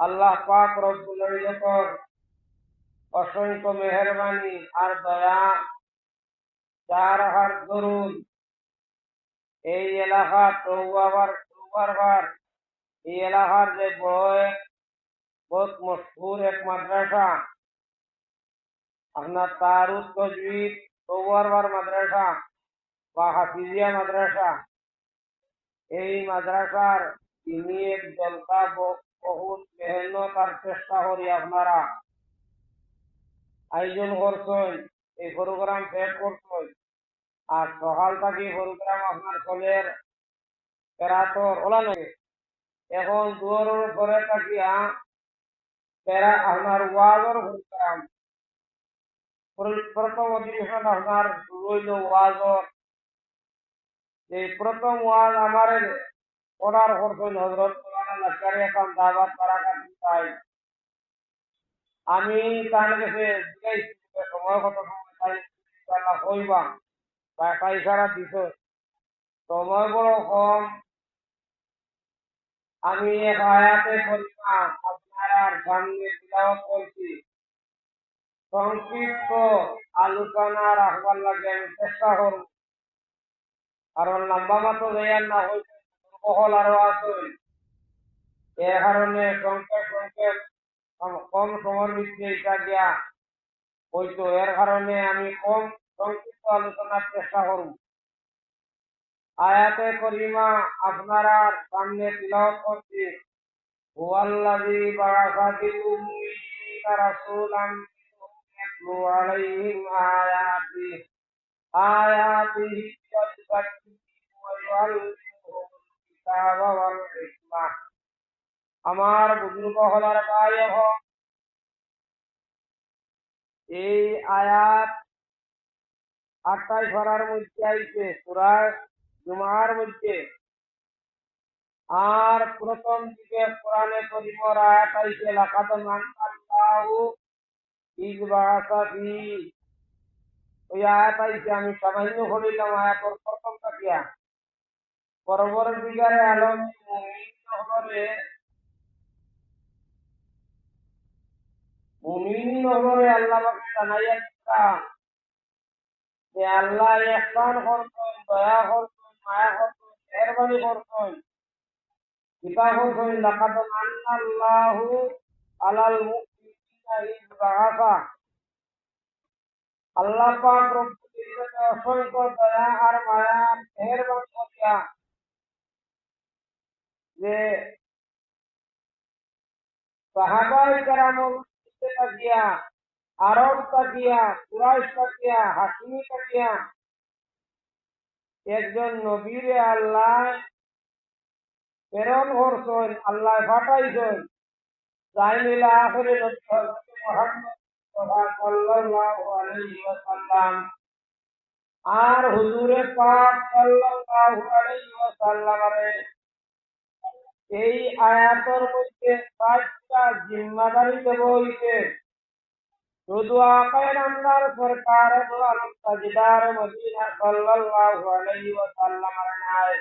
আল্লাহ পাক রব্বুল ইজ্জতের অসংখ্য মেহেরবানি আর দয়া, যার হার দরুন এই এলাকা চৌবার এই এলাকার যে বহুত মশহুর এক মাদ্রাসা, আপনার তারুদ তজবিদ চৌবার মাদ্রাসা বা হাফিজিয়া মাদ্রাসা, এই মাদ্রাসার তিনি এক জলকা বহুত মেহনত আর চেষ্টা করি আপনারা আয়োজন করছেন, এই প্রোগ্রাম শেষ করছেন। আর সকাল থেকে প্রোগ্রাম আপনার চলের পেরাতর ওলা নয়। এখন দুয়ারের ঘরে থাকিয়া পেরা আপনার ওয়াজর প্রোগ্রাম প্রথম অধিবেশন আপনার রইল ওয়াজর। এই প্রথম ওয়াজ আমার অর্ডার করছেন হজরত লাকারি এখন দাওয়াত বারাকাত চাই। আমি তার কাছে জিজ্ঞাসি সময় কত সময় তাই কইবা বা একটা ইশারা দিছ, সময় বড় কম। আমি এক আয়াতে করিমা আপনার সামনে তিলাওয়াত করছি। সংক্ষিপ্ত আলোচনা রাখবার লাগে আমি চেষ্টা করব, কারণ লম্বা মতো দেয়ার না হইতে বহল আরো আছে। এর কারণে সংক্ষেপ কম সময়ের ভিত্তি এটা দিয়া হইতো, এর কারণে আমি কম সংক্ষিপ্ত আলোচনার চেষ্টা করব। আয়াতে করিমা আপনারা সামনে তিলাওয়াত করছি। হুয়াল্লাযী বা'আসা ফিল উম্মিয়্যিনা রাসূলান ইয়াতলু আলাইহিম আয়াতিহি ওয়া ইউযাক্কিরুহুম ওয়া ইউআল্লিমুহুমুল কিতাবা ওয়াল হিকমাহ। আমার বুজুর্গ হলার ভাই, এই আয়াত 28 পারার মধ্যে আইছে সূরা জুমার মধ্যে। আর প্রথম দিকে কোরআনে করিমের আয়াত আইছে লাকাদ মান্নাল্লাহু ইয বা'আসা ফি। ওই আয়াত আইছে, আমি সামান্য পড়িলাম আয়াতের প্রথম থাকিয়া। পরবর্তীকারে আলম মুমিন হলে আল্লাহ পাক জানাইয়া দিতা যে আল্লাহ ইহসান করতেন, দয়া করতেন, মায়া করতেন, মেহেরবানি করতেন। কিতাব করতেন লাকাদ মান্নাল্লাহু আলাল মুমিনিনা ইয বা'আসা। আল্লাহ পাক রব্বুল ইজ্জতে অসংখ্য দয়া আর মায়া মেহেরবানি করিয়া যে সাহাবায়ে কেরামের থাকিয়া, আরব থাকিয়া, কুরাইশ থাকিয়া, হাশিমি থাকিয়া একজন নবীরে আল্লাহ প্রেরণ করছেন, আল্লাহ পাঠাইছেন। যাই মিলা আখেরে নবী হযরত মুহাম্মদ সাল্লাল্লাহু আলাইহি ওয়াসাল্লাম। আর হুজুরে পাক সাল্লাল্লাহু আলাইহি ওয়াসাল্লামরে এই আয়াতের মধ্যে 5টা জিম্মাদারি দেব হইছে। শুধু আকায়ে নামদার সরকার দো আলম তাজদার মদিনা সাল্লাল্লাহু আলাইহি ওয়াসাল্লামের নাই,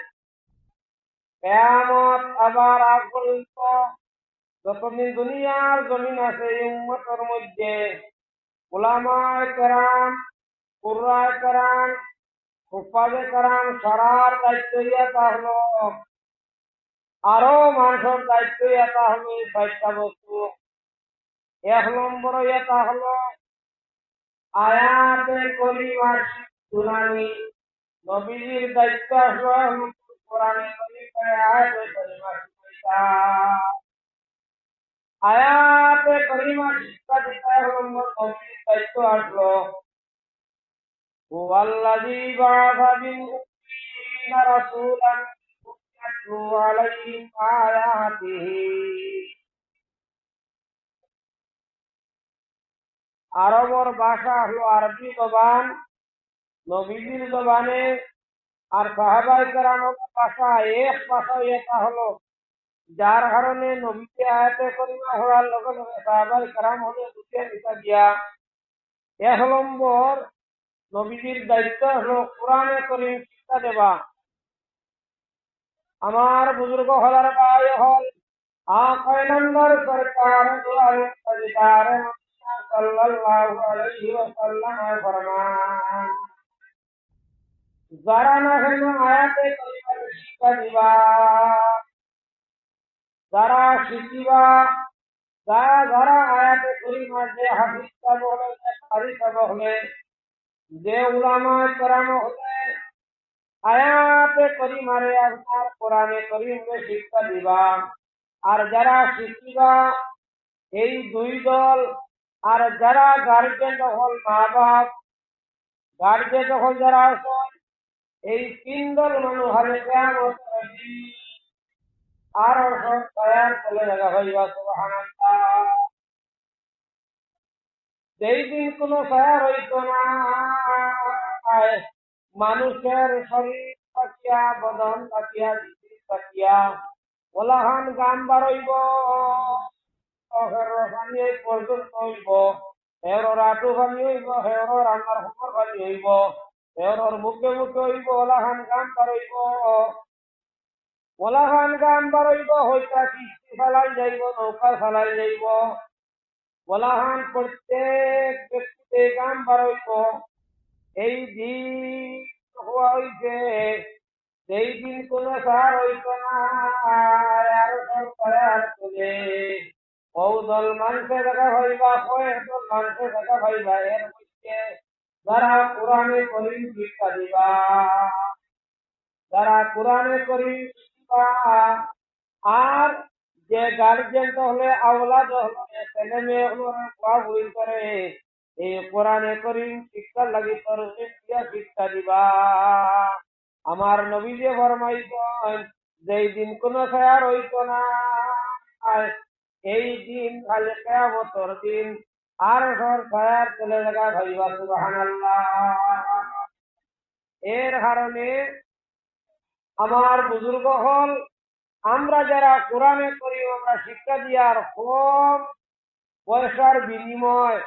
কিয়ামত আবার আগ পর্যন্ত যতদিন দুনিয়ার জমিন আছে এই উম্মতের মধ্যে উলামায়ে কেরাম, কুররায়ে কেরাম, হুফাজে কেরাম সরার দায়িত্ব ইয়া হলো। আরো মানুষের দায়িত্ব ইয়া হলো 5টা বস্তু। 1 নম্বর ইয়া হলো আয়াতে করিমার শুনানি। নবীজির দায়িত্ব আসলো কোরআনে কারীমের আয়াতে করিমা শিক্ষা। আয়াতে করিমা শিক্ষা দিতে হলো নবীজির দায়িত্ব আসলো। হুয়াল্লাযী বা'আসা ফিল উম্মিয়্যিনা রাসূলান ইয়াতলু আলাইহিম আয়াতিহি। আরবর ভাষা হলো আরবি জবান, নবীজির জবানে আর সাহাবায়ে কেরামের ভাষা এক ভাষা। এটা হলো যার কারণে নবীকে আয়াতে করিমা হওয়ার লগে লগে সাহাবায়ে কেরাম হলে বুঝে নিতে গিয়া 1 নম্বর নবীজির দায়িত্ব হলো কোরআনে করিম শিক্ষা দেবা। আমার বুজুর্গ হলার ভাই হল आका नंबर सरकार दो आलम ताजदार सल्लल्लाहु अलैहि वसल्लम फरमान যারা না হেন আয়াতে করিবার শিক্ষা দিবা যারা শিখিবা যারা যারা আয়াতে করিমার যে হাদিসটা বলে যে হাদিসটা বলে যে উলামা কেরাম হলে আয়াতে করিমারে আপনার কোরআনে করিমে শিক্ষা দিবা আর যারা শিখিবা এই দুই দল আর যারা গার্জেন হল মা বাপ গার্জেন হল যারা আছে এই তিন দল মানুষ হারে কেয়ামত আর সব তৈয়ার চলে লাগা হইবা সুবহানাল্লাহ যেই দিন কোন তৈয়ার হইত না মানুষের শরীর থাকিয়া বদন থাকিয়া দিদি থাকিয়া ওলাহান গান বারইব পানি পর্যন্ত হইব হেরর আটু পানি হইব হেরর রান্নার হোমর পানি হইব হেরর মুখে মুখে হইব ওলাহান গান বারইব ওলাহান গান বারইব হইতা কিস্তি চালাই যাইব নৌকা চালাই যাইব ওলাহান প্রত্যেক ব্যক্তিতে গান বারইব এই দিন হওয়া হইছে যেই দিন কোন সার হইত না আর সব করার চলে কৌদল মানুষে দেখা হইবা কয়েকদল মানুষে দেখা হইবা এর মধ্যে যারা কোরআনে করিম শিক্ষা দিবা যারা কোরআনে করিম শিক্ষা আর যে গার্জেন হলে আওলাদ হলে ছেলে মেয়ে হলো বুড়ি করে এই কোরআনে করিম শিক্ষা লাগি তরজিম দিয়া শিক্ষা দিবা আমার নবী যে ফরমাইছেন যেই দিন কোন ছায়ার হইত না এই দিন খালি কিয়ামতের দিন আর সর ছায়ার চলে লাগা ভাইবা সুবহানাল্লাহ এর কারণে আমার বুজুর্গ হল আমরা যারা কোরআনে করি আমরা শিক্ষা দিয়ার কম পয়সার বিনিময়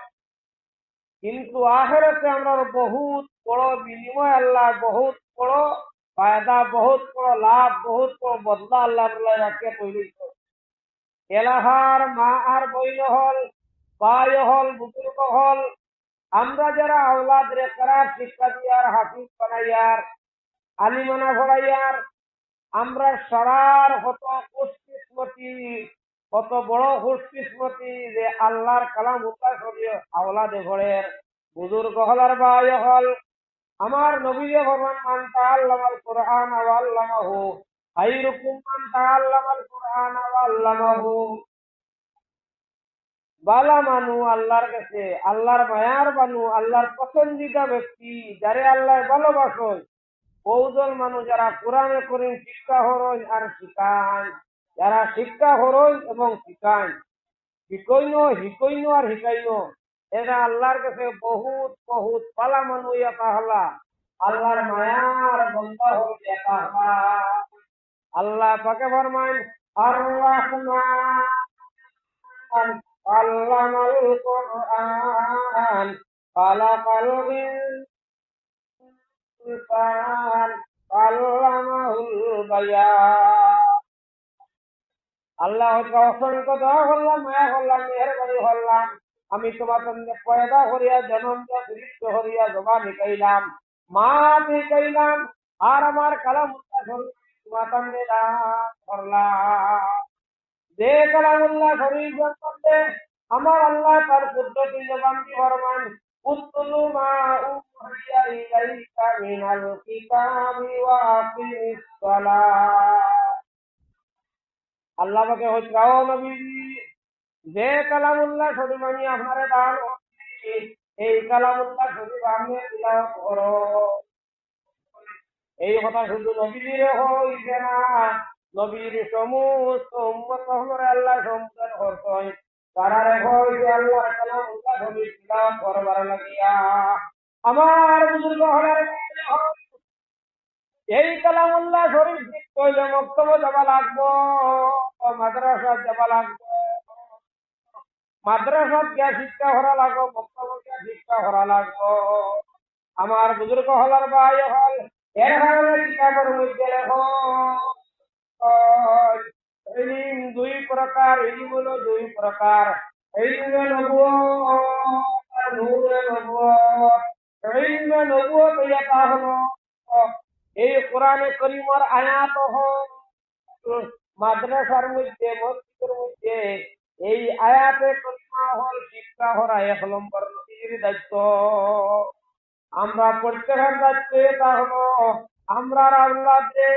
কিন্তু আখিরাতে আমরা বহুত বড় বিনিময় আল্লাহ বহুত বড় ফায়দা বহুত বড় লাভ বহুত বড় বদলা আল্লাহ রাখে তৈরি এলাহার মা আর বইন হল ভাই হল বুজুর্গ হল আমরা যারা আওলাদ রে করার শিক্ষা দিয়ার হাফিজ বানাইয়ার আলিমানা ভরাইয়ার আমরা সারার হত খুশকিসমতি কত বড় খুশকিসমতি যে আল্লাহর কালাম উল্লাহ করিয়ে আওলাদে ঘরের বুজুর্গ হলার ভাই হল আমার নবী ফরমান মান তাআল্লামাল কুরআন ওয়া আল্লামাহু খায়রুকুম মান তাআল্লামাল কুরআন ওয়া আল্লামাহু বালা মানু আল্লাহর কাছে আল্লাহর মায়ার বানু আল্লাহর পছন্দিদা ব্যক্তি যারে আল্লাহ ভালোবাসেন কৌদল মানুষ যারা কোরআনে করিম শিক্ষা হরণ আর শিখান যারা শিক্ষা হরণ এবং শিখান হিকৈন আর হিকাইন এরা আল্লাহর কাছে বহুত বহুত পালা মানুষ একা হলা আল্লাহর মায়ার বন্ধা হল একা হলা আল্লাহ পাকে ফরমান আর রহমান আল্লামাল কুরআন খালাকাল ইনসান আল্লামাহুল বায়ান আল্লাহ অসংখ্য দোয়া করলাম মায়া করলাম মেহরবানি করলাম আমি তোমার সঙ্গে পয়দা করিয়া জন্ম সৃষ্টি করিয়া জবান শিখাইলাম মা শিখাইলাম আর আমার কালামুল্লাহ তোমার সঙ্গে করলাম যে কালামুল্লাহ শরীফ সম্বন্ধে আমার আল্লাহ তার কুদরতি জবান কি ফরমান উতলু মা উহিয়া ইলাইকা মিনাল কিতাবি ওয়া আকিমিস সালাত আল্লাহ পাকে হইতাও নবী যে কালামুল্লাহ শরীফ আমি আপনারে দান করছি এই কালামুল্লাহ শরীফ আমি তিলাওয়াত করো এই কথা শুধু নবীর হইছে না নবীর সমস্ত উম্মত হমরে আল্লাহ সম্পদ করতেন তারা হইছে আল্লাহ কালামুল্লাহ শরীফ তিলাওয়াত করবার লাগিয়া আমার বুজুর্গ হলের এই কালামুল্লাহ শরীফ কইলে মক্তব যাবা লাগবো মাদ্রাসা যাবা লাগবো মাদ্রাসাত গিয়া শিক্ষা করা লাগবো মক্তব গিয়া শিক্ষা করা লাগবো আমার বুজুর্গ হলার ভাই হল এর কারণে কিতাবের মধ্যে লেখো ইলম দুই প্রকার, ইলম হলো দুই প্রকার, ইলমে নবুয়ত আর নূরে নবুয়ত। ইলমে নবুয়ত এটা হলো এই কোরআনে করিমের আয়াত মাদ্রাসার মধ্যে মসজিদের মধ্যে এই আয়াতে করিমা হল শিক্ষা হরা 1 নম্বর নবীর দায়িত্ব। আমরা প্রত্যেকের দায়িত্ব এটা হলো আমরা আল্লাহকে,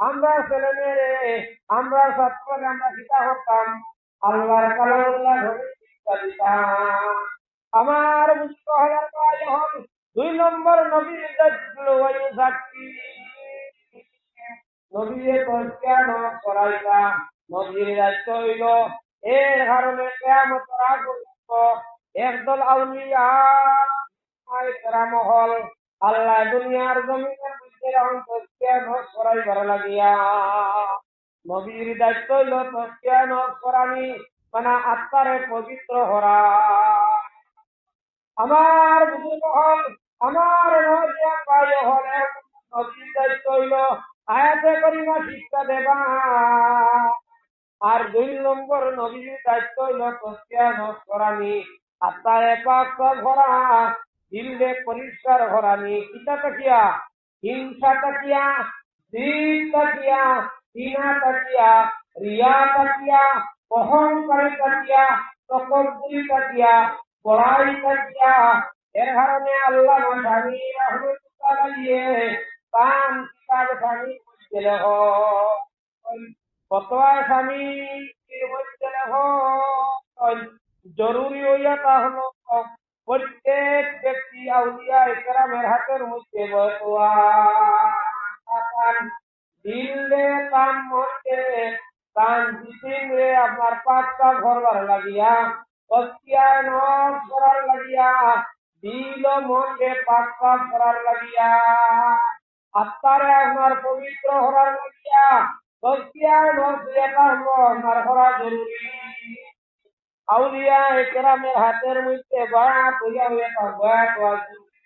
আমরা ছেলে মেয়ে, আমরা ছাত্রকে আমরা শিক্ষা করতাম আল্লাহর কালামুল্লাহ ধরে শিক্ষা দিতাম। আমার বুঝতে হওয়ার কাজ হল 2 নম্বর নবীর দায়িত্ব ওয়ায়ু সাক্ষী নবীর তজকিয়া করাইতা নবীর দায়িত্ব হইল। এর কারণে কিয়ামতের আগ পর্যন্ত একদল আউলিয়া কেরাম হল আল্লাহ দুনিয়ার জমিনের মধ্যে এখন তজকিয়া করাইবার লাগিয়া নবীর দায়িত্ব হইল তজকিয়া করানি, মানে আত্মারে পবিত্র হরা। আমার বুজুর্গ হল, আমার নজিয়া ভাই হল, নবীর দায়িত্ব হইল আয়াতে করিমা শিক্ষা দেবা। আর 2 নম্বর নবীর দায়িত্ব হইল তজকিয়া করানি, আত্মারে পাক ভরা, দিলে পরিষ্কার ভরানি। কিতা তাকিয়া, হিংসা তাকিয়া, দিল তাকিয়া, সিনা তাকিয়া, রিয়া তাকিয়া, অহংকারী তাকিয়া, তকব্বুরি তাকিয়া, বড়াই তাকিয়া। এর কারণে আল্লাহ স্বামী রহমতুল্লাহ আলাইহি তান কিতাব স্বামী বুঝতে ফতোয়া স্বামী বুঝতে জরুরি হইয়া তাহলে প্রত্যেক ব্যক্তি আউলিয়া ইকরামের হাতের মধ্যে ফতোয়া দিলে কাম মধ্যে কান দিলে আপনার 5টা ঘরবার লাগিয়া তসকিয়ায় নখ করার লাগিয়া দিল মনকে 5টা করার লাগিয়া আত্মারে আপনার পবিত্র হওয়ার লাগিয়া তসকিয়ায় নখ এটা হলো আপনার করা জরুরি। আউলিয়া ইকরামের হাতের মধ্যে বায়াত হইয়া হইয়া বায়াত হওয়া জরুরি।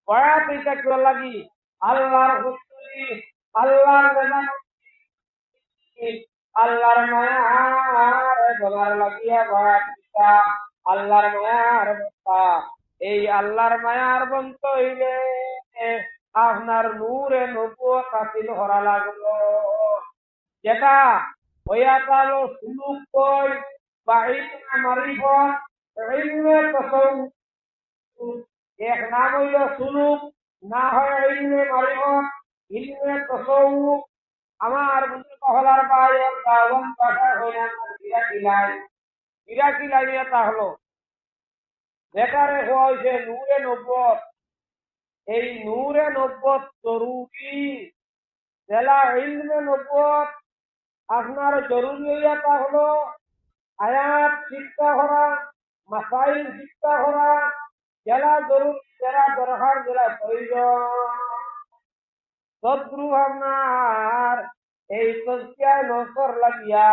বায়াত এটা কি লাগি আল্লাহর হুকুমি, আল্লাহর আল্লাহর মায়ার বলার লাগিয়া বায়াত আল্লাহর মায়ার বক্তা। এই আল্লাহর মায়ার বন্ত হইলে আপনার নূরে নবুয়ত হাসিল করা লাগলো, যেটা হইয়া গেল সুলুক কই বা ইলমে মারিফত, ইলমে তাসাউফ। এক নাম হইল সুলুক, না হয় ইলমে মারিফত, ইলমে তাসাউফ। আমার বুঝতে হলার বাইরে গাওয়ান ভাষা হইল বিরাকিলাই এটা হলো যেটারে হয়েছে নূরে নবুয়ত। এই নূরে নবুয়ত জরুরি, জেলা ইলমে নবুয়ত আপনার জরুরি হইয়াটা হলো আয়াত শিক্ষা করা, মাসাইল শিক্ষা করা, জেলা জরুরি, জেলা দরকার, জেলা প্রয়োজন। শত্রু আপনার এই তজকিয়ায় নজর লাগিয়া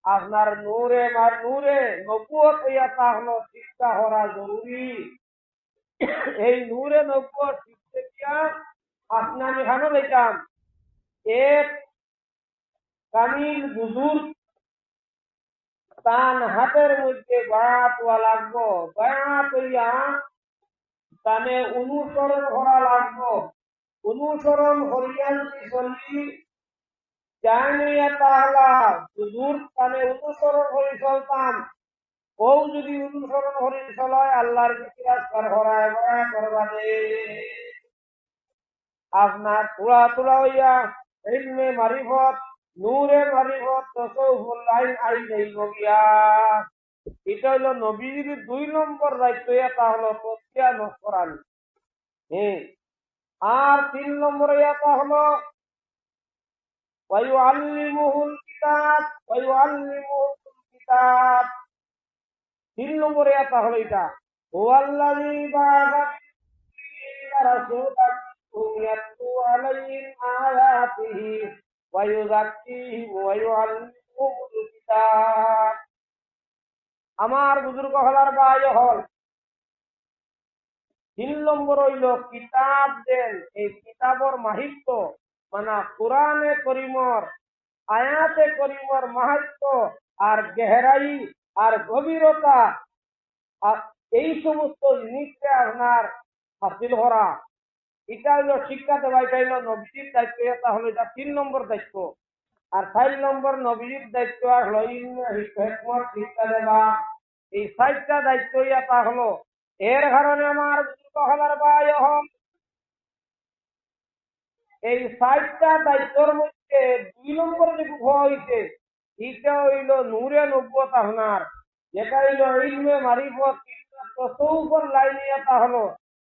আপনার নূরে নবুয়ত হইয়াটা হলো শিক্ষা করা জরুরি। এই নূরে নবুয়ত শিখতে গিয়া আপনি আমি খানো লইতাম এক কামিল বুজুর্গ তান হাতের মধ্যে বায়াত হওয়া লাগবো। বায়াত হইয়া তানে অনুসরণ করা লাগবো। অনুসরণ করিয়া যদি চলি জানিয়া তাহলা বুজুর্গ তানে অনুসরণ করে চলতাম। ও যদি অনুসরণ করে চলায় আল্লাহর জিকির করায় করবানে আপনার তোলা তোলা হইয়া ইলমে মারিফত, নূরে মারিফত, তাসাউফুল আইন আইন গিয়া। এটা হইল নবীর 2 নম্বর দায়িত্ব, এটা হলো তজকিয়া করান। আর 3 নম্বর এটা হলো ওয়ায়ুআল্লিমুহুল কিতাব, ওয়ায়ুআল্লিমুহুল কিতাব। 3 নম্বরে এটা হলো এটা হুয়াল্লাযী বা'আসা রাসূলান ইয়াতলু আলাইহিম আয়াতিহি ওয়া ইউযাক্কিহিম ওয়া ইউআল্লিমুহুমুল কিতাব। আমার বুজুর্গ হলার বায় হল 3 নম্বর হইল কিতাব দেন। এই কিতাবর মাহিত্য মানে কোরআনে করিমর আয়াতে করিমর মাহাত্ম আর গেহরাই আর গভীরতা আর এই সমস্ত জিনিসকে আপনার হাসিল করা, এটা হলো শিক্ষা দেওয়া, এটা হলো নবীজির দায়িত্ব। এটা হলো এটা 3 নম্বর দায়িত্ব। আর 4 নম্বর নবীজির দায়িত্ব হলো হিকমত শিক্ষা দেওয়া। এই 4টা দায়িত্ব এটা হলো। এর কারণে আমার বুজুর্গ ভাই এই 4টা দায়িত্বর মধ্যে 2 নম্বর যে হইছে, এটা হইল নূরে নব্বত আপনার, যেটা হইল ইলমে মারিফত তসৌফর লাইনে এটা হলো।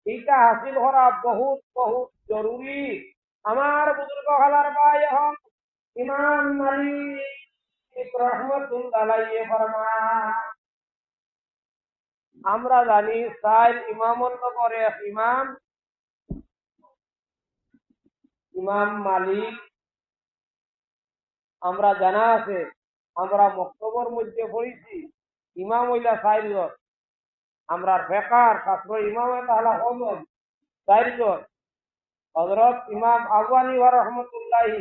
এটা হাসিল করা বহুত বহুত জরুরি। আমার বুজুর্গ খালার ভাই এখন ইমাম মালিক রহমতুল্লাহ আলাইহি ফরমান, আমরা জানি 4 ইমামর পরে ইমাম ইমাম মালিক, আমরা জানা আছে, আমরা মক্তবর মধ্যে পড়েছি ইমাম হইলা 4 জন। আমরা ফেকার ছাত্র ইমাম তাহলে হল 4 জন। হযরত ইমাম আবু হানিফা রহমতুল্লাহি,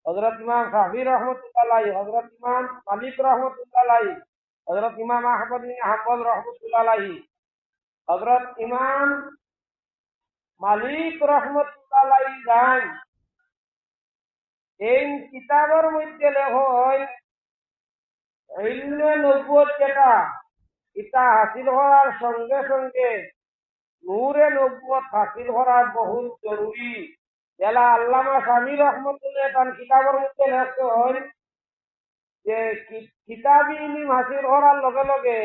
হযরত ইমাম শাফি রহমতুল্লাহি, হযরত ইমাম মালিক রহমতুল্লাহি, হযরত ইমাম আহমদ বিন হাম্বল রহমতুল্লাহি, হযরত ইমাম মালিক রহমতুল্লাহি জান এই কিতাবের মধ্যে লেখেন ইলমে নবুয়ত যেটা, এটা হাসিল করার সঙ্গে সঙ্গে নূরে নবুয়ত হাসিল করা বহুত জরুরি। যেলা আল্লামা স্বামী রহমতুল্লাহ তার কিতাবের মধ্যে লেখেন যে কিতাবি ইলম হাসিল করার লগে লগে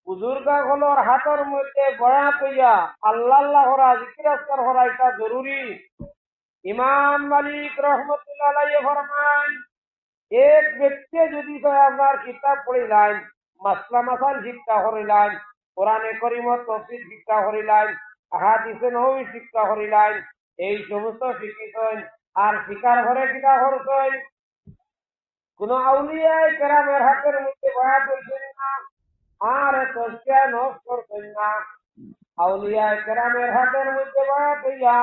বুজুর্গগুলোর হাতের মধ্যে বয়াত হইয়া আল্লাহ আল্লাহ করা, জিকির আজকার করা, এটা জরুরি। ইমাম মালিক রহমতুল্লাহ আলাইহি ফরমান, এক ব্যক্তি যদি আপনার কিতাব পড়িলেন, মাসলা মাসাল শিক্ষা করিলেন, কোরআনে করিমত তফসির শিক্ষা করিলেন, আহাদিসে নববী শিক্ষা করিলেন, এই সমস্ত শিখিছেন। আর শিকার ঘরে কিনা করছেন, কোন আউলিয়ায় কেরামের হাতের মধ্যে বয়াত হইছেন না, আর তসবিহ নফস করছেন না। আউলিয়ায় কেরামের হাতের মধ্যে বয়াত হইয়া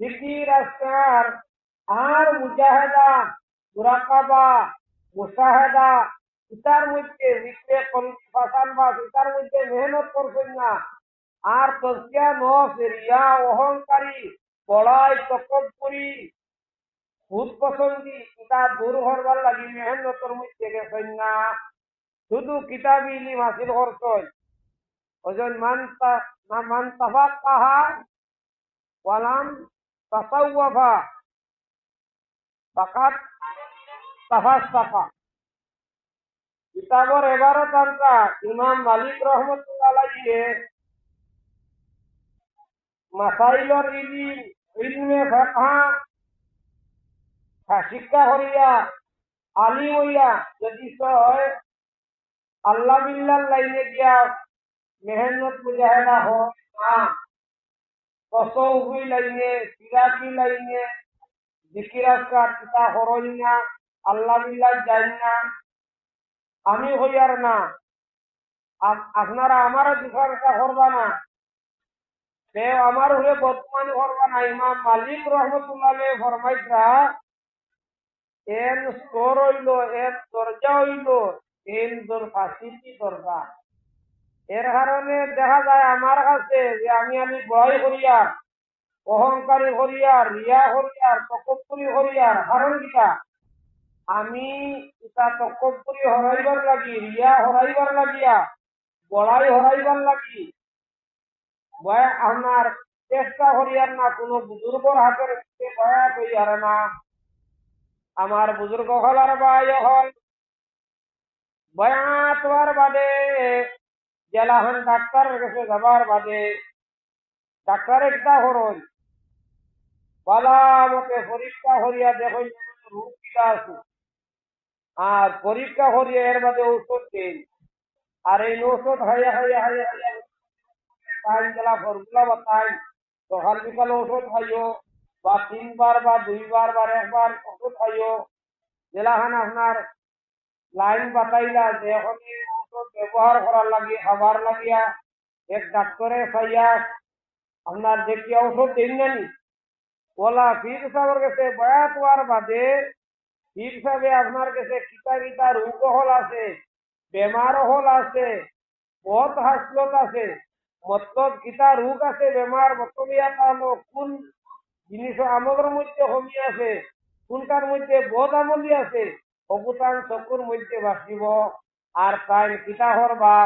জিকির আজকার আর মুজাহিদা মুরাকাবা মুশাহাদা, ইতার মধ্যে জিকরে কলবি ফাসান বা ইতার মধ্যে মেহনত করছেন না। আর তসবিহ নফস রিয়া অহংকারী বড়াই তকব্বুরি খুদ পছন্দি এটা দূর হরবার লাগি মেহনতর মধ্যে গেছেন না। শুধু কিতাবি ইলম হাসিল করছেন। ওজন মান তাফাক্কাহা ওয়ালাম তাসাওয়াফা ফাকাত তাফাসসাফা। কিতাবর এবারত আনতা ইমাম মালিক রহমতুল্লাহ আলাইহি মাসাইলর ইলম ইলমে ফিকহ শিক্ষা করিয়া আলিম হইয়া যদি হয় আল্লাহ বিল্লাহর লাইনে গিয়া মেহনত মুজাহিদা হয় না, তসৌফি লাইনে সিরাকি লাইনে জিকির আজকার কিতা হরই না, আল্লাহ বিল্লাহ যাই না, আমি হইয়ার না, আপনারা আমারও জিজ্ঞাসা করবা না, সে আমার হয়ে বর্তমান করবা না। ইমাম মালিক রহমতুল্লাহ ফরমাইতা এর স্তর হইল, এর দরজা হইল ফাঁসিটি দরজা। এর কারণে দেখা যায় আমার কাছে যে আমি বড়াই করিয়ার, অহংকারী করিয়ার, রিয়া করিয়ার, তকব্বুরি করিয়ার, কারণ কিটা আমি এটা তকব্বুরি হরাইবার লাগি, রিয়া হরাইবার লাগিয়া, বড়াই হরাইবার লাগি আপনার চেষ্টা করিয়ার না, কোনো বুজুর্গর হাতের বয়াত হইয়ার না। আমার বুজুর্গ হলার ভাই হল বয়াত হওয়ার বাদে জেলাহান ডাক্তারের কাছে যাবার বাদে ডাক্তার একটা হরণ বালা মতে পরীক্ষা করিয়া দেখুন রোগ কিটা আছে, আর পরীক্ষা করিয়া এর বাদে ঔষধ দেন। আর এই ঔষধ হাইয়া হাইয়া হাইয়া হাইয়া টাইম গেলা ফর্মুলা বাতাই, সকাল বিকাল ওষুধ খাইও, বা 3 বার বা 2 বার বা 1 বার ওষুধ খাইও। জেলাখান আপনার লাইন বাতাইলা যে এখন ওষুধ ব্যবহার করার লাগে খাবার লাগিয়া এক ডাক্তারে খাইয়া আপনার দেখিয়া ওষুধ দিন নানি ওলা ফির সাহর কাছে বয়াত হওয়ার বাদে ঠিক হিসাবে আপনার কাছে কিতা কিতা রোগ হল আছে, বেমার হল আছে, বহুত হাসলত আছে, মতলব কিতা রোগ আছে, বেমার মতলিয়া তাহলে কোন জিনিস আমলের মধ্যে কমি আছে, কোনটার মধ্যে বহুত আমলি আছে, অবতান চকুর মধ্যে বাঁচিব। আর তাই কিতা হরবা,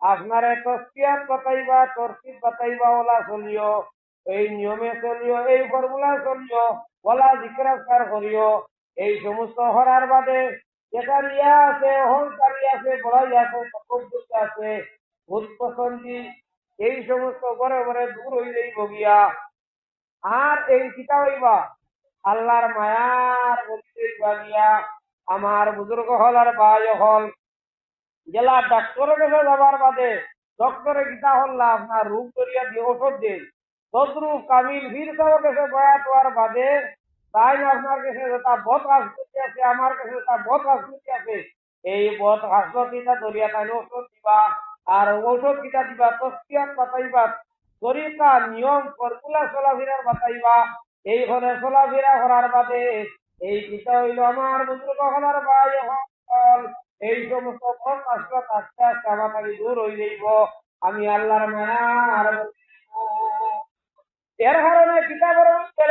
আপনারে তসকিয়াত বাতাইবা, তরকিব বাতাইবা, ওলা চলিও, এই নিয়মে চলিও, এই ফর্মুলা চলিও, ওলা জিজ্ঞাসা করিও। এই সমস্ত হরার বাদে যেটা ইয়া আছে, অহংকারী আছে, বড়াই আছে, তকব্বুর আছে, ভূত পছন্দি, এই সমস্ত ঘরে ঘরে দূর হইলেই বগিয়া। আর এই কিতা হইবা আল্লাহর মায়ার মধ্যে গিয়া আমার বুজুর্গ হল আর ভাই হল জেলা ডাক্তারের কাছে যাবার বাদে ডক্টরে গীতা হল্লা আপনার রোগ করিয়া দিয়ে ওষুধ দেন, তদ্রুপ কামিল বীর সাহেবের কাছে বয়াত হওয়ার বাদে তাই আপনার কাছে যেটা বদ হাসপাতি আছে, আমার কাছে যেটা বদ হাসপাতি আছে, এই বদ হাসপাতিটা ধরিয়া তাই ওষুধ দিবা। আর ঔষধ গীতা দিবা, তস্কিয়াত বাতাইবা, তরিকা নিয়ম ফর্মুলা চলাফেরার বাতাইবা। এই ঘরে চলাফেরা করার বাদে এই গীতা হইল আমার বুজুর্গ হলার ভাই হল, এই সমস্ত আস্তে আস্তে আস্তে আমার থেকে দূর হয়ে যাইব। আমি আল্লাহর মায়ার এর কারণে কিতাবের মধ্যে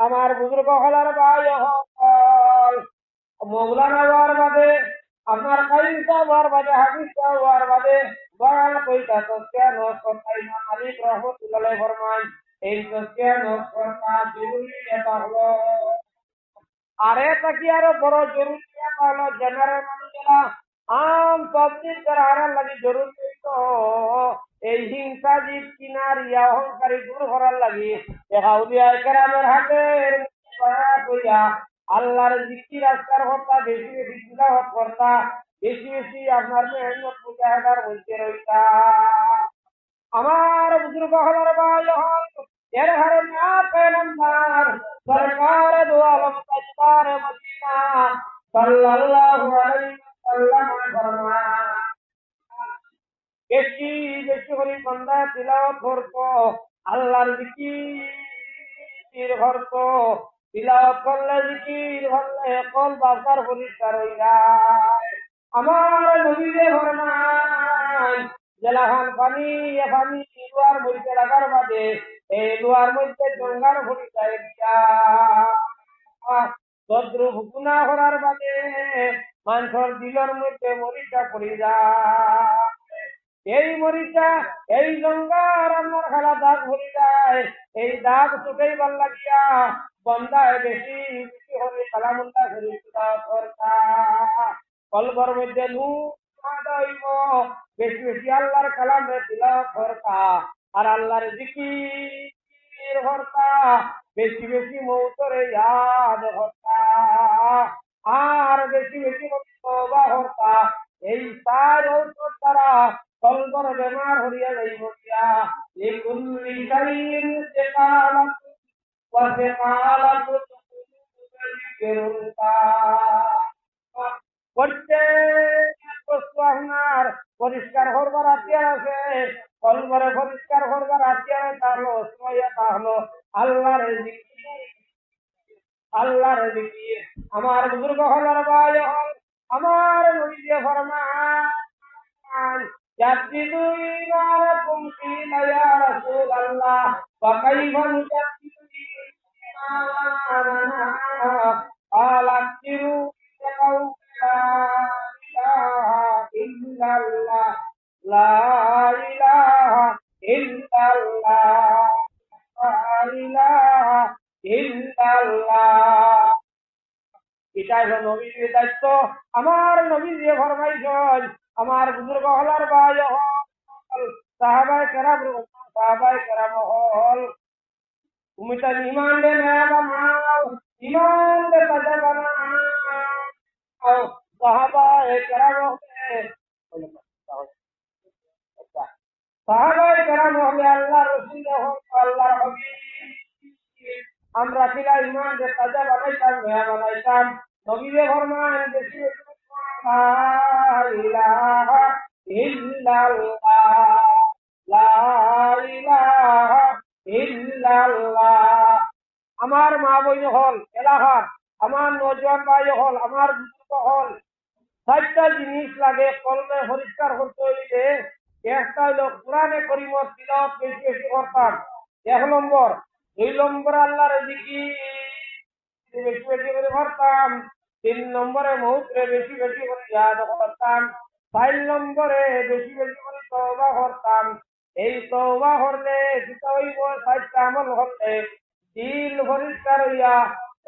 আমার বুজুর্গ হলার ভাই হল মৌলানা হওয়ার বাদে, আপনার কাইম সাহেব হওয়ার বাদে, হাফিজ সাহেব হওয়ার বাদে বয়ান কইতা তসকিয়া নস করতা ইমাম মালিক রহমতুল্লাহ ফরমান, এই তসকিয়া নস করতা জরুরি এটা হলো। আরে তাকি আরো বড় জরুরি এটা হলো জেনারেল মানুষেরা আম পাবলিক হারার লাগি জরুরি হইতো এই হিংসা জীব কিনার ইয়া অহংকারী দূর করার লাগি হাউলিয়া কেরামের হাতের কইয়া আল্লাহর জিকির আজকার কর্তা, বেশি বেশি তিলাওয়াত কর্তা, বেশি বেশি আপনার মেহনত মুজাহিদার বলতে রইতা। আমার বুজুর্গ হলার ভাই হল এর হারে না পেনম্বর সরকার দো আলম তাজদার মদিনা সাল্লাল্লাহু আলাইহি ওয়াসাল্লাম ফরমান, বেশি বেশি করে বান্দা তিলাওয়াত করতো, আল্লাহর জিকির করতো, তিলাওয়াত করলে জিকির করলে কল বাসার পরিষ্কার হই যায়। আমার নবীরে ফরমান জেলাহান পানি পানি লোয়ার মধ্যে লাগার বাদে এই লোয়ার মধ্যে জঙ্গার ভরি যায় দিয়া তদ্রুপ গুনাহ করার বাদে মানুষের দিলের মধ্যে মরিচা পড়ে যায়। এই মরিচা এই জঙ্গার আমার খেলা দাগ ভরি যায়, এই দাগ চোখেই ভাল লাগিয়া বন্দায় বেশি বেশি হলে কালামুল্লাহ শরীফ কলবর মধ্যে হইব, বেশি বেশি আল্লাহর কালামে তিলাওয়াত করতা, আর আল্লাহর জিকির করতা, বেশি বেশি মৌতরে ইয়াদ করতা, আর বেশি বেশি তওবা করতা। এই চার ঔষধ দ্বারা কলবর বেমার হইয়া যাইব গিয়া। লিকুল্লি শাইইন ইস্তিকালাত ওয়া ইস্তিকালাতু প্রত্যেক বস্তু আপনার পরিষ্কার করবার হাতিয়ার আছে, কলবরে পরিষ্কার করবার হাতিয়ার তাহলো তাহলো আল্লাহর জিকির, আল্লাহর জিকির। আমার বুজুর্গ হলার ভাই হল আমার নবী যে ফরমান জাদ্দিদু ঈমানাকুম কিলা ইয়া রাসূলুল্লাহ ওয়া কাইফা নুজাদ্দিদু ঈমানানা ক্বালা আক্তিরু বিকাউলা ইলাহা ইল্লাল্লাহ লা ইলাহা ইল্লাল্লাহ লা ইলাহা ইল্লাল্লাহ। এটাই হলো নবীর দায়িত্ব। আমার নবী দিয়ে ফরমাইছেন আমার বুজুর্গ হলার ভাই হল সাহাবায়ে কেরাম হল তুমি তার ইমান দে না বানাও, ইমান দে তাজা বানাও। সাহাবায়ে কেরাম সাহাবায়ে কেরাম হলে আল্লাহ রসুল হল আল্লাহর হাবিব, আমরা কিলা ইমান যে তাজা বানাইতাম নয়া বানাইতাম। নবীরে ফরমান বেশি লা ইলাহা ইল্লাল্লাহ লা ইলাহা ইল্লাল্লাহ। আমার মা বই হল এলাহার আমার নজওয়ান ভাই হল, আমার বুজুর্গ হল, 4টা জিনিস লাগে কলমে পরিষ্কার করতে হইলে। একটা হইল কোরআনে করিমর তিলাওয়াত বেশি বেশি করতাম, 1 নম্বর। 2 নম্বর আল্লাহর জিকির বেশি বেশি করে করতাম। 3 নম্বরে মৌতরে বেশি বেশি করে ইয়াদ করতাম। 4 নম্বরে বেশি বেশি করে তওবা করতাম। এই তওবা করলে যেটা হইব 4টা আমল করলে দিল পরিষ্কার হইয়া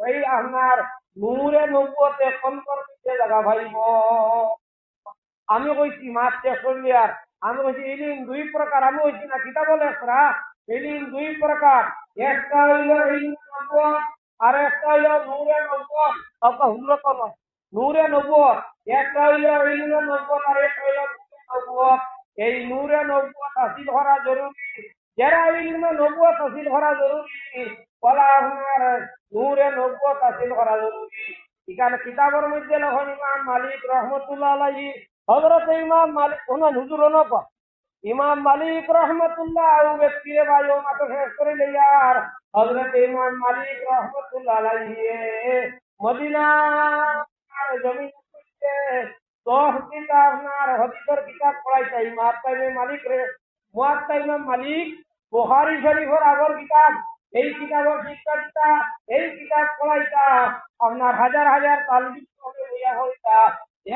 ওই আপনার নূরে নবুয়তে কলকর দিতে জায়গা ভাইব। আমি কইছি মাত্র শরিয়ার, আমি কইছি ইলিম 2 প্রকার, আমি কইছি না কিতাব লেখরা ইলিম 2 প্রকার। একটা হইল ইলম নবুয়ত, আর একটা হইল নূরে নবুয়ত। আপা হুজুর কোন নূরে নবুয়ত, একটা হইল ইলম নবুয়ত আর একটা হইল নূরে নবুয়ত। এই নূরে নবুয়ত হাসিল করা জরুরি। যারা ইলমে নবুয়ত হাসিল করা জরুরি, বলা আপনার নূরে নবুয়ত হাসিল করা জরুরি। এখানে কিতাবের মধ্যে লখন ইমাম মালিক রহমতুল্লাহ আলাইহি, হযরত ইমাম মালিক ওনার হুজুর নবা ইমাম মালিক রহমতুল্লাহ আলাইহি ব্যক্তিরে ভাইও মাত্র শেষ করে লইয়ার হযরত ইমাম মালিক রহমতুল্লাহ আলাইহি মদিনা জমিন করতে 10 কিতাব আপনার হাদিসের কিতাব পড়াইছে। ইমাম মালিক রে মুয়াত্তা ইমাম মালিক বুখারী শরীফের আগর কিতাব, এই কিতাবের শিক্ষাটা এই কিতাব পড়াইতা আপনার হাজার হাজার তালিম হইয়া হইতা।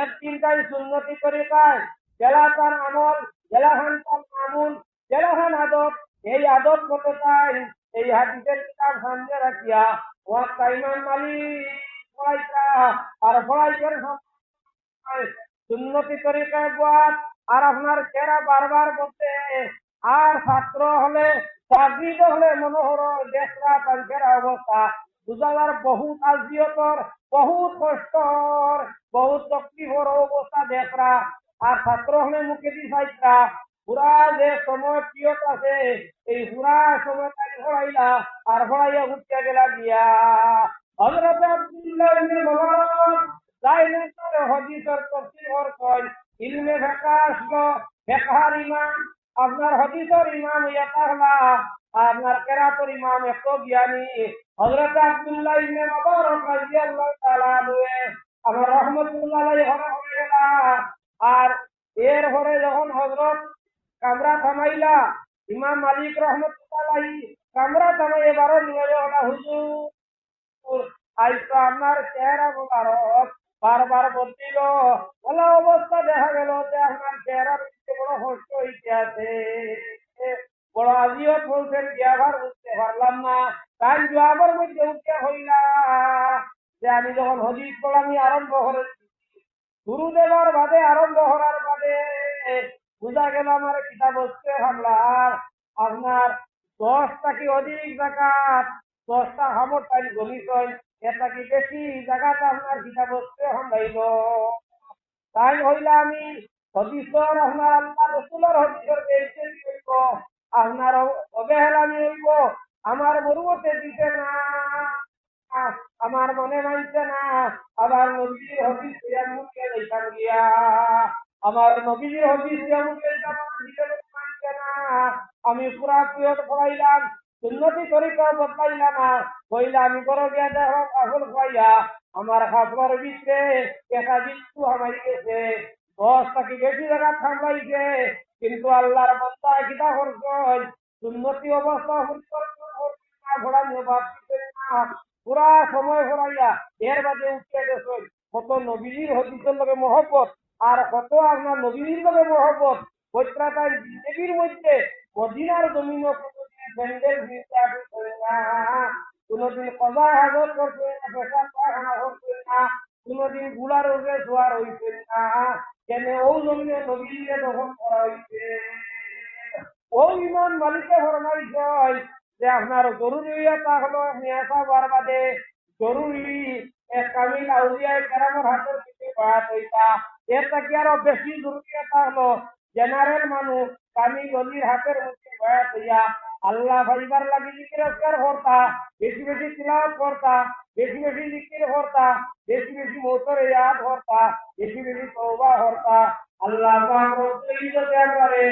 এক চিন্তায় সুন্নতি তরিকায় জেলাখান আমল, জেলাখান মামুন, জেলাখান আদত, এই আদত মতো তাই এই হাদিসের কিতাব সামনে রাখিয়া ওয়াক্তা ইমাম মালিক পড়াইতা। আর পড়াইতের সময় সুন্নতি তরিকায় বাদ আর আপনার চেহারা বারবার বলতে। আর ছাত্র হলে চাকরিদ হলে মনোহর দেশরা তাদের অবস্থা বুঝাবার বহুত আজিয়তর, বহুত কষ্টর, বহুত তকলিফর অবস্থা দেখরা। আর ছাত্র হলে মুখে দি চাইতা পুরা যে সময় পিয়ত আছে এই পুরা সময় তাই পড়াইলা আর পড়াইয়া উঠিয়া গেলা গিয়া হযরত আব্দুল্লাহ ইবনে মুবারক জাইনাতের হাদিসের তাফসীর করেন। ইলমে ফিকহ আসলো, ফিকহার ইমাম আপনার হাদিসের ইমাম ইয়া তাহলা আপনার কেরাতের ইমাম এত জ্ঞানী হযরত আব্দুল্লাহ ইবনে মুবারক রাদিয়াল্লাহু তাআলা আনহু আমার রহমতুল্লাহ আলাইহি হয়ে গেলা। আর এর পরে যখন হযরত কামরা থামাইলা ইমাম মালিক রহমতুল্লাহ আলাইহি কামরা থামাই এবারও নিয়ে ওটা হুজুর আইসা আপনার চেহারা মোবারক বারবার বলছিল, বলা অবস্থা দেখা গেল যে আপনার চেহারার বড় কষ্ট হইতে আছে, বড় আজিও বলছেন যে আবার বুঝতে পারলাম না। তাই জবাবের মধ্যে উঠে হইলা যে আমি যখন হদিস পড়ানি আরম্ভ করেছি শুরু দেবার বাদে আরম্ভ করার বাদে বুঝা গেল আমার কিতাব হচ্ছে হামলার আপনার 10টা কি অধিক জাকাত 10টা হামর টাইম গলিস এটা কি বেশি জায়গাটা আপনার কিতাব হচ্ছে হামলাইল। তাই হইলে আমি হদিসর আপনার আল্লাহ রসুলের হদিসের বেশি হইব, আপনার অবহেলামি হইব, আমার মরুতে দিতে না, আমার মনে মানছে না, আবার নবীর হদিস মুখে দেখান গিয়া আমার নবীর হদিস মুখে মানছে না। আমি পুরা পিয়ত পড়াইলাম, সুন্নতি তরিকা বদলাইলা না, কইলা আমি বড় গিয়া দেখো আসল খাইয়া আমার খাসবার ভিতরে একটা বিচ্ছু হামাই গেছে, 10টা কি বেশি জায়গা থামাইছে। কিন্তু আল্লাহর বান্দা কিতা করছেন সুন্নতি অবস্থা ঘোড়া না পুরা সময় ঘোরাইয়া এর বাদে উঠে গেছেন। কত নবীর হদিসের লগে মহব্বত আর কত আপনার নবীর লগে মহব্বত পৈত্রাতার জিন্দগির মধ্যে মদিনার জমিন প্যান্ডেল না, কোনদিন কজা হাজত করছে না, পেশাব পায়খানা করছে না, কোনদিন গুলার উপরে জোয়ার হইছে না, কেন ও জমিনে নবীরে দখল করা হইছে। ও ইমান মালিকে ফরমাইছে যে আপনার জরুরি হইয়া তা হলো নিয়াসা বারবাদে জরুরি এক কামিল আউলিয়ায় কেরামের হাতের পিছিয়ে বায়াত হইতা। এর থেকে আরো বেশি জরুরি তা হলো জেনারেল মানুষ কামিল অলির হাতের মধ্যে বায়াত হইয়া আল্লাহ ভাইবার লাগি জিকির আজকার করতা, বেশি বেশি তিলাওয়াত করতা, বেশি বেশি জিকির করতা, বেশি বেশি মৌতর ইয়াদ করতা, বেশি বেশি তওবা করতা। আল্লাহ পাক রব্বুল ইজ্জতে আমরারে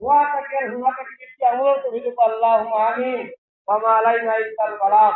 ওয়া তাকে হুয়া তাকে বেশি আমল তো ভিতু আল্লাহুম্মা আমিন। ওয়া মা আলাইনা ইল্লাল বালাগ।